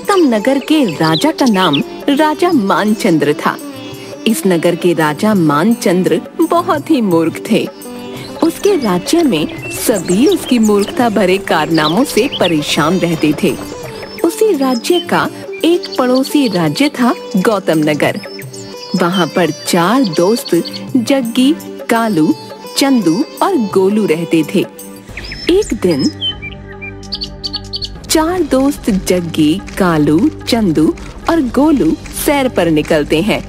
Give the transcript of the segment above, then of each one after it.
प्रीतम नगर के राजा का नाम राजा मानचंद्र था। इस नगर के राजा मानचंद्र बहुत ही मूर्ख थे। उसके राज्य में सभी उसकी मूर्खता भरे कारनामों से परेशान रहते थे। उसी राज्य का एक पड़ोसी राज्य था गौतम नगर। वहाँ पर 4 दोस्त जग्गी, कालू, चंदू और गोलू रहते थे। एक दिन 4 दोस्त जग्गी, कालू, चंदू और गोलू सैर पर निकलते हैं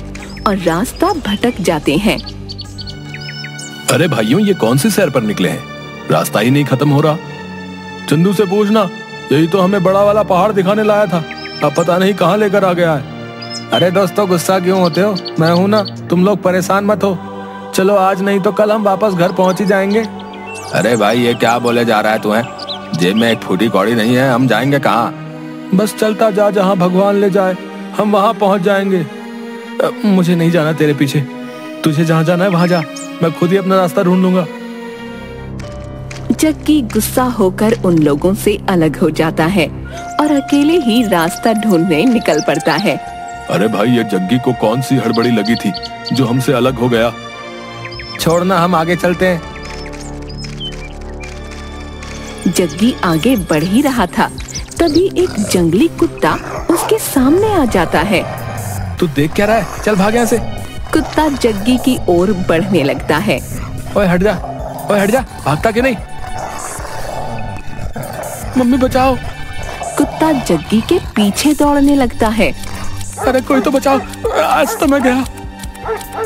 और रास्ता भटक जाते हैं। अरे भाइयों, ये कौन सी सैर पर निकले हैं? रास्ता ही नहीं खत्म हो रहा। चंदू से पूछना, यही तो हमें बड़ा वाला पहाड़ दिखाने लाया था, अब पता नहीं कहाँ लेकर आ गया है। अरे दोस्तों, गुस्सा क्यों होते हो? मैं हूं ना, तुम लोग परेशान मत हो। चलो आज नहीं तो कल हम वापस घर पहुंच ही जाएंगे। अरे भाई, ये क्या बोले जा रहा है तू? जेब में एक फूटी कौड़ी नहीं है, हम जाएंगे कहाँ? बस चलता जा, जहाँ भगवान ले जाए हम वहाँ पहुँच जाएंगे। मुझे नहीं जाना तेरे पीछे, तुझे जहाँ जाना है वहाँ जा, मैं खुद ही अपना रास्ता ढूंढ लूंगा। जग्गी गुस्सा होकर उन लोगों से अलग हो जाता है और अकेले ही रास्ता ढूंढने निकल पड़ता है। अरे भाई, ये जग्गी को कौन सी हड़बड़ी लगी थी जो हमसे अलग हो गया? छोड़ना, हम आगे चलते हैं। जग्गी आगे बढ़ ही रहा था, तभी एक जंगली कुत्ता उसके सामने आ जाता है। तू देख क्या रहा है? चल भाग यहाँ से। कुत्ता जग्गी की ओर बढ़ने लगता है। ओए हट जा, ओए हट जा, भागता क्यों नहीं? मम्मी बचाओ। कुत्ता जग्गी के पीछे दौड़ने लगता है। अरे कोई तो बचाओ, आज तो मैं गया।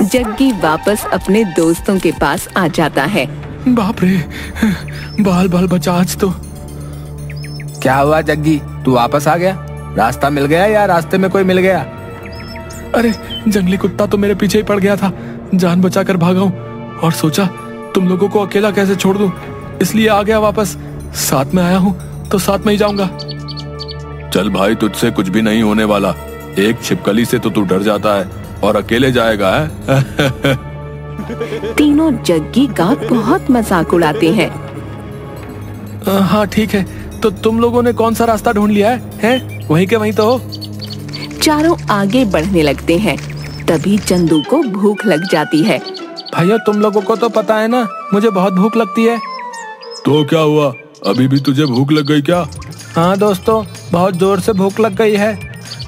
जग्गी वापस अपने दोस्तों के पास आ जाता है। बाप रे, बाल बाल बचा आज तो। क्या हुआ जग्गी, तू वापस आ गया? रास्ता मिल गया या रास्ते में कोई मिल गया? अरे जंगली कुत्ता तो मेरे पीछे ही पड़ गया था, जान बचाकर भागा हूँ और सोचा तुम लोगों को अकेला कैसे छोड़ दूं, इसलिए आ गया वापस। साथ में आया हूँ तो साथ में ही जाऊंगा। चल भाई, तुझसे कुछ भी नहीं होने वाला। एक छिपकली से तो तू डर जाता है और अकेले जाएगा है? तीनों जग्गी का बहुत मजाक उड़ाते हैं। हाँ ठीक है, तो तुम लोगों ने कौन सा रास्ता ढूंढ लिया है? वहीं के वहीं तो हो। चारों आगे बढ़ने लगते हैं, तभी चंदू को भूख लग जाती है। भैया तुम लोगों को तो पता है ना, मुझे बहुत भूख लगती है। तो क्या हुआ, अभी भी तुझे भूख लग गई क्या? हाँ दोस्तों, बहुत जोर से भूख लग गई है,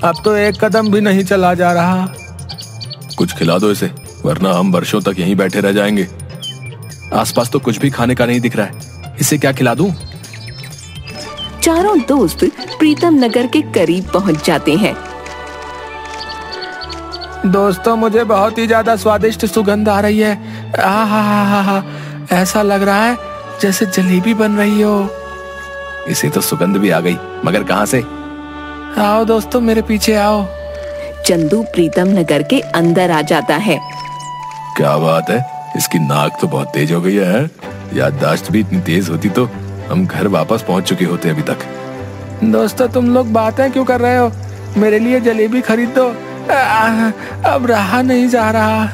अब तो एक कदम भी नहीं चला जा रहा। कुछ खिला दो इसे, वरना हम वर्षों तक यहीं बैठे रह जाएंगे। आसपास तो कुछ भी खाने का नहीं दिख रहा है, इसे क्या खिला दूं? चारों दोस्त प्रीतम नगर के करीब पहुंच जाते हैं। दोस्तों, मुझे बहुत ही ज्यादा स्वादिष्ट सुगंध आ रही है। आहा, ऐसा लग रहा है जैसे जलेबी बन रही हो। इसे तो सुगंध भी आ गई, मगर कहाँ से? आओ दोस्तों, मेरे पीछे आओ। चंदू प्रीतम नगर के अंदर आ जाता है। क्या बात है, इसकी नाक तो बहुत तेज हो गई है। याददाश्त भी इतनी तेज होती तो हम घर वापस पहुंच चुके होते अभी तक। दोस्तों, तुम लोग बातें क्यों कर रहे हो? मेरे लिए जलेबी खरीद दो। अब रहा नहीं जा रहा।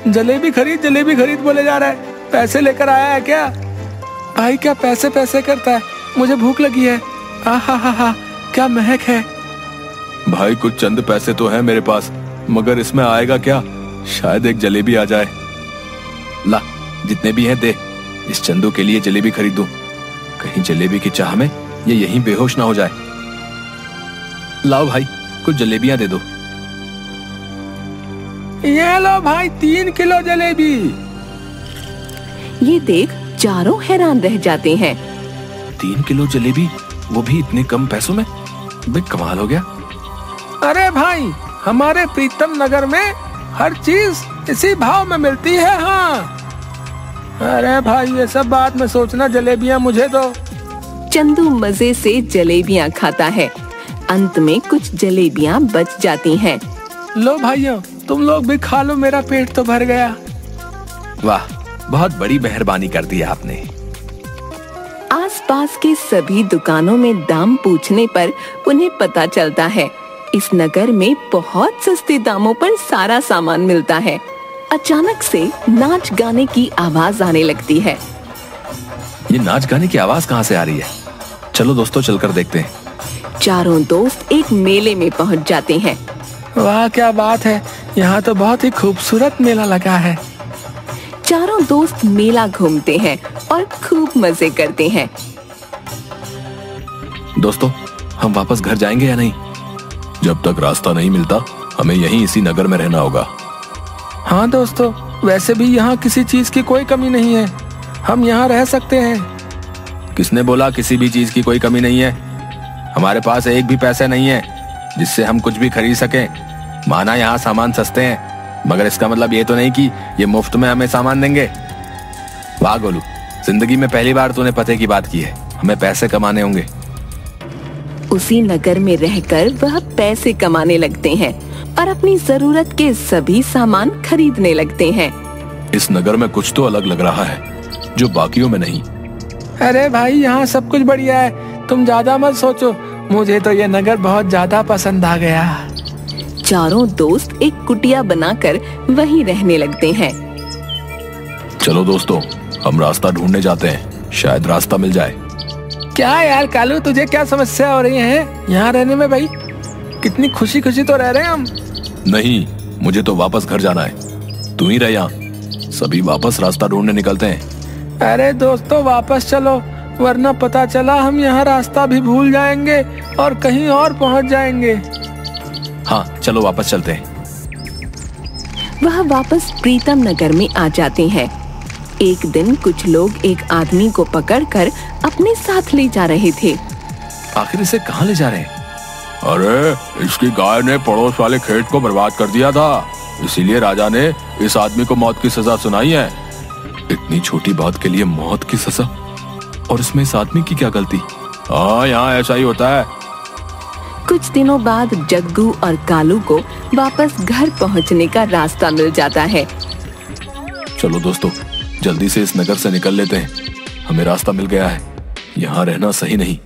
जलेबी खरीद बोले जा रहा है। पैसे लेकर आया है क्या? भाई क्या पैसे पैसे करता है, मुझे भूख लगी है। आहा, क्या महक है। भाई कुछ चंद पैसे तो हैं मेरे पास, मगर इसमें आएगा क्या? शायद एक जलेबी आ जाए। ला, जितने भी हैं दे, इस चंदू के लिए जलेबी खरीद दूं। कहीं जलेबी की चाह में ये यहीं बेहोश ना हो जाए। लाओ भाई, कुछ जलेबियां दे दो। ये लो भाई, 3 किलो जलेबी। ये देख चारों हैरान रह जाते हैं। 3 किलो जलेबी, वो भी इतने कम पैसों में? बे कमाल हो गया। अरे भाई, हमारे प्रीतम नगर में हर चीज इसी भाव में मिलती है। हाँ, अरे भाई ये सब बात में सोचना, जलेबियां मुझे दो। चंदू मजे से जलेबियां खाता है। अंत में कुछ जलेबियां बच जाती हैं। लो भाइयों, तुम लोग भी खा लो, मेरा पेट तो भर गया। वाह, बहुत बड़ी मेहरबानी कर दी आपने। आसपास के सभी दुकानों में दाम पूछने पर उन्हें पता चलता है इस नगर में बहुत सस्ते दामों पर सारा सामान मिलता है। अचानक से नाच गाने की आवाज आने लगती है। ये नाच गाने की आवाज कहाँ से आ रही है? चलो दोस्तों, चलकर देखते हैं। चारों दोस्त एक मेले में पहुंच जाते हैं। वाह क्या बात है, यहाँ तो बहुत ही खूबसूरत मेला लगा है। चारों दोस्त मेला घूमते हैं और खूब मजे करते हैं। दोस्तों, हम वापस घर जाएंगे या नहीं? जब तक रास्ता नहीं मिलता हमें यहीं इसी नगर में रहना होगा। हाँ दोस्तों, वैसे भी यहाँ किसी चीज की कोई कमी नहीं है, हम यहाँ रह सकते हैं। किसने बोला किसी भी चीज की कोई कमी नहीं है? हमारे पास एक भी पैसे नहीं है जिससे हम कुछ भी खरीद सकें। माना यहाँ सामान सस्ते हैं, मगर इसका मतलब ये तो नहीं कि ये मुफ्त में हमें सामान देंगे। वाह गोलू, जिंदगी में पहली बार तूने पते की बात की है। हमें पैसे कमाने होंगे। उसी नगर में रहकर वह पैसे कमाने लगते हैं और अपनी जरूरत के सभी सामान खरीदने लगते हैं। इस नगर में कुछ तो अलग लग रहा है जो बाकियों में नहीं। अरे भाई, यहाँ सब कुछ बढ़िया है, तुम ज्यादा मत सोचो। मुझे तो ये नगर बहुत ज्यादा पसंद आ गया। चारों दोस्त एक कुटिया बनाकर वहीं रहने लगते हैं। चलो दोस्तों, हम रास्ता ढूंढने जाते हैं, शायद रास्ता मिल जाए। क्या यार कालू, तुझे क्या समस्या हो रही है यहाँ रहने में? भाई कितनी खुशी खुशी तो रह रहे हैं हम। नहीं, मुझे तो वापस घर जाना है। तू ही रह यहाँ, सभी वापस रास्ता ढूंढने निकलते हैं। अरे दोस्तों, वापस चलो, वरना पता चला हम यहाँ रास्ता भी भूल जाएंगे और कहीं और पहुँच जाएंगे। हाँ चलो वापस चलते हैं। वह वापस प्रीतम नगर में आ जाते हैं। एक दिन कुछ लोग एक आदमी को पकड़कर अपने साथ ले जा रहे थे। आखिर इसे कहाँ ले जा रहे हैं? अरे, इसकी गाय ने पड़ोस वाले खेत को बर्बाद कर दिया था, इसीलिए राजा ने इस आदमी को मौत की सजा सुनाई है। इतनी छोटी बात के लिए मौत की सजा? और इसमें इस आदमी की क्या गलती? हाँ, यहाँ ऐसा ही होता है। कुछ दिनों बाद जग्गू और कालू को वापस घर पहुंचने का रास्ता मिल जाता है। चलो दोस्तों, जल्दी से इस नगर से निकल लेते हैं, हमें रास्ता मिल गया है। यहाँ रहना सही नहीं।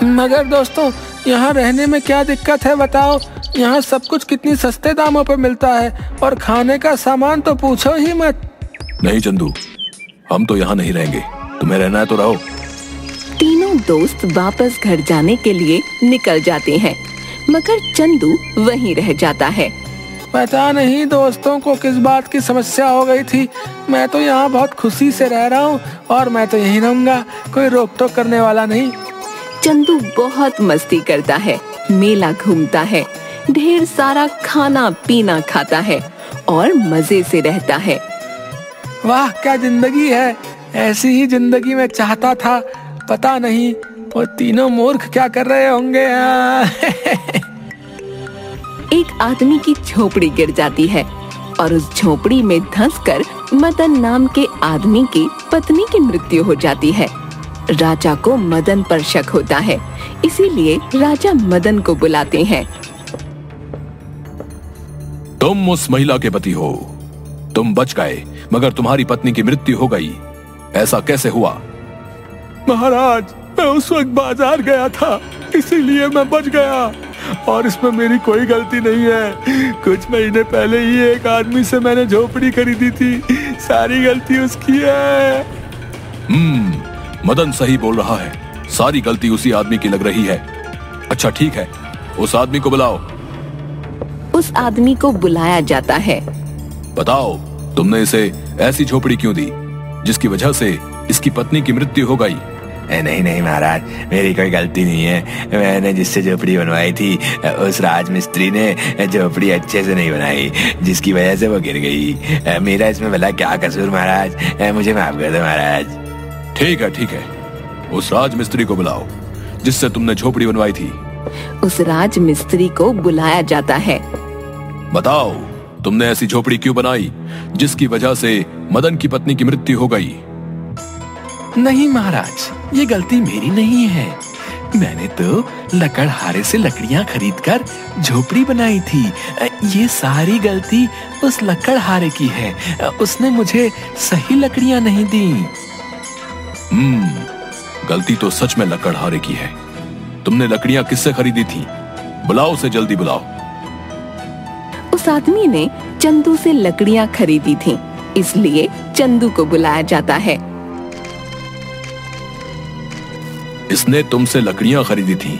मगर दोस्तों, यहाँ रहने में क्या दिक्कत है बताओ? यहाँ सब कुछ कितनी सस्ते दामों पर मिलता है और खाने का सामान तो पूछो ही मत। नहीं चंदू, हम तो यहाँ नहीं रहेंगे, तुम्हें रहना है तो रहो। तीनों दोस्त वापस घर जाने के लिए निकल जाते हैं, मगर चंदू वहीं रह जाता है। पता नहीं दोस्तों को किस बात की समस्या हो गई थी। मैं तो यहाँ बहुत खुशी से रह रहा हूँ और मैं तो यहीं रहूंगा, कोई रोक टोक करने वाला नहीं। चंदू बहुत मस्ती करता है, मेला घूमता है, ढेर सारा खाना पीना खाता है और मजे से रहता है। वाह क्या जिंदगी है, ऐसी ही जिंदगी मैं चाहता था। पता नहीं वो तीनों मूर्ख क्या कर रहे होंगे। एक आदमी की झोपड़ी गिर जाती है और उस झोपड़ी में धंसकर मदन नाम के आदमी की पत्नी की मृत्यु हो जाती है। राजा को मदन पर शक होता है, इसीलिए राजा मदन को बुलाते हैं। तुम उस महिला के पति हो, तुम बच गए, मगर तुम्हारी पत्नी की मृत्यु हो गई, ऐसा कैसे हुआ? महाराज, मैं उस वक्त बाजार गया था, इसीलिए मैं बच गया और इसमें मेरी कोई गलती नहीं है। कुछ महीने पहले ही एक आदमी से मैंने झोपड़ी खरीदी थी, सारी गलती उसकी है। मदन सही बोल रहा है, सारी गलती उसी आदमी की लग रही है। अच्छा ठीक है, उस आदमी को बुलाओ। उस आदमी को बुलाया जाता है। बताओ, तुमने इसे ऐसी झोपड़ी क्यों दी जिसकी वजह से इसकी पत्नी की मृत्यु हो गई? नहीं नहीं महाराज, मेरी कोई गलती नहीं है। मैंने जिससे झोपड़ी बनवाई थी उस राजमिस्त्री ने झोपड़ी अच्छे से नहीं बनाई, जिसकी वजह से वो गिर गई। मेरा इसमें भला क्या कसूर महाराज, मुझे माफ कर दो महाराज। ठीक है, उस राजमिस्त्री को बुलाओ जिससे तुमने झोपड़ी बनवाई थी। उस राजमिस्त्री को बुलाया जाता है। बताओ, तुमने ऐसी झोपड़ी क्यों बनाई जिसकी वजह से मदन की पत्नी की मृत्यु हो गई? नहीं महाराज, ये गलती मेरी नहीं है। मैंने तो लकड़हारे से लकड़ियां खरीदकर झोपड़ी बनाई थी। ये सारी गलती उस लकड़हारे की है, उसने मुझे सही लकड़ियां नहीं दी। गलती तो सच में लकड़हारे की है। तुमने लकड़ियां किससे खरीदी थी? बुलाओ उसे, जल्दी बुलाओ। उस आदमी ने चंदू से लकड़ियां खरीदी थीं, इसलिए चंदू को बुलाया जाता है। इसने तुमसे लकड़ियां खरीदी थी,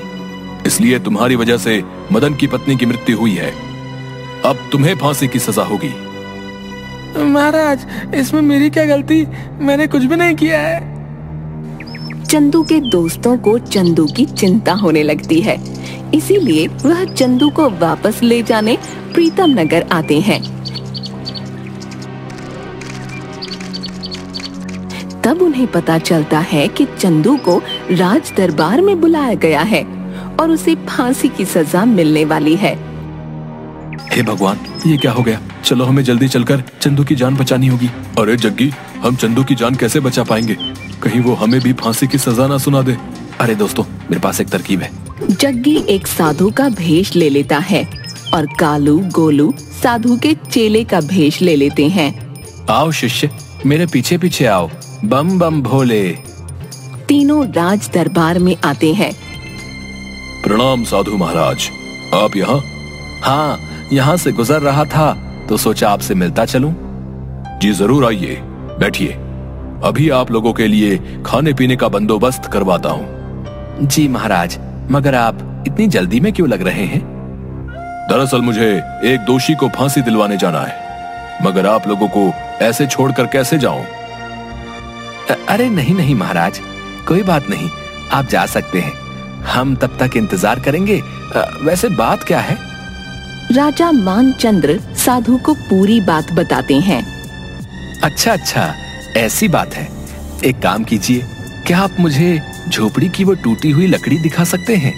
इसलिए तुम्हारी वजह से मदन की पत्नी की मृत्यु हुई है। अब तुम्हें फांसी की सजा होगी। महाराज, इसमें मेरी क्या गलती? मैंने कुछ भी नहीं किया है। चंदू के दोस्तों को चंदू की चिंता होने लगती है, इसीलिए वह चंदू को वापस ले जाने प्रीतम नगर आते हैं। तब उन्हें पता चलता है कि चंदू को राज दरबार में बुलाया गया है और उसे फांसी की सजा मिलने वाली है। हे भगवान, ये क्या हो गया? चलो हमें जल्दी चलकर चंदू की जान बचानी होगी। अरे जग्गी, हम चंदू की जान कैसे बचा पाएंगे? कहीं वो हमें भी फांसी की सजा ना सुना दे। अरे दोस्तों, मेरे पास एक तरकीब है। जग्गी एक साधु का भेष ले लेता है और कालू गोलू साधु के चेले का भेष ले लेते हैं। आओ शिष्य, मेरे पीछे पीछे आओ, बम बम भोले। तीनों राज दरबार में आते हैं। प्रणाम साधु महाराज, आप यहाँ? हाँ, यहाँ से गुजर रहा था तो सोचा आपसे मिलता चलूं। जी जरूर आइए, बैठिए। अभी आप लोगों के लिए खाने पीने का बंदोबस्त करवाता हूँ। जी महाराज, मगर आप इतनी जल्दी में क्यों लग रहे हैं? दरअसल मुझे एक दोषी को फांसी दिलवाने जाना है, मगर आप लोगों को ऐसे छोड़कर कैसे जाऊं? अरे नहीं नहीं महाराज, कोई बात नहीं, आप जा सकते हैं। हम तब तक इंतजार करेंगे। वैसे बात क्या है? राजा मानचंद्र साधु को पूरी बात बताते हैं। अच्छा अच्छा, ऐसी बात है। एक काम कीजिए, क्या आप मुझे झोपड़ी की वो टूटी हुई लकड़ी दिखा सकते हैं?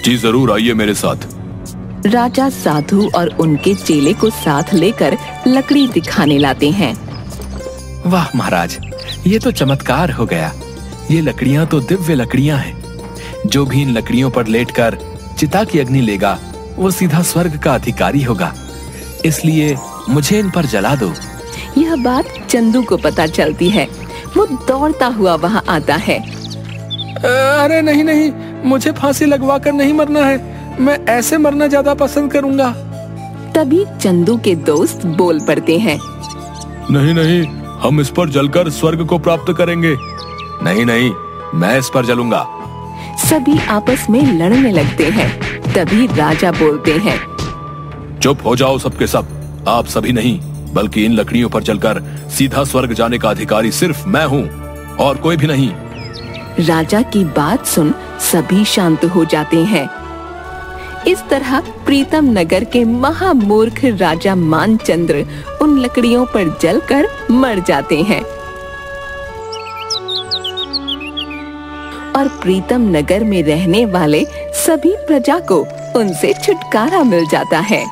जी जरूर, आइए मेरे साथ। राजा साधु और उनके चेले को साथ लेकर लकड़ी दिखाने लाते हैं। वाह महाराज, ये तो चमत्कार हो गया। ये लकड़ियां तो दिव्य लकड़ियां हैं। जो भी इन लकड़ियों पर लेटकर चिता की अग्नि लेगा वो सीधा स्वर्ग का अधिकारी होगा, इसलिए मुझे इन पर जला दो। यह बात चंदू को पता चलती है। वो दौड़ता हुआ वहाँ आता है। अरे नहीं नहीं, मुझे फांसी लगवा कर नहीं मरना है। मैं ऐसे मरना ज्यादा पसंद करूंगा। तभी चंदू के दोस्त बोल पड़ते हैं। नहीं नहीं, हम इस पर जलकर स्वर्ग को प्राप्त करेंगे। नहीं नहीं, मैं इस पर जलूंगा। सभी आपस में लड़ने लगते हैं। तभी राजा बोलते हैं। चुप हो जाओ सबके सब। आप सभी नहीं, बल्कि इन लकड़ियों पर चलकर सीधा स्वर्ग जाने का अधिकारी सिर्फ मैं हूँ और कोई भी नहीं। राजा की बात सुन सभी शांत हो जाते हैं। इस तरह प्रीतम नगर के महामूर्ख राजा मानचंद्र उन लकड़ियों पर जलकर मर जाते हैं और प्रीतम नगर में रहने वाले सभी प्रजा को उनसे छुटकारा मिल जाता है।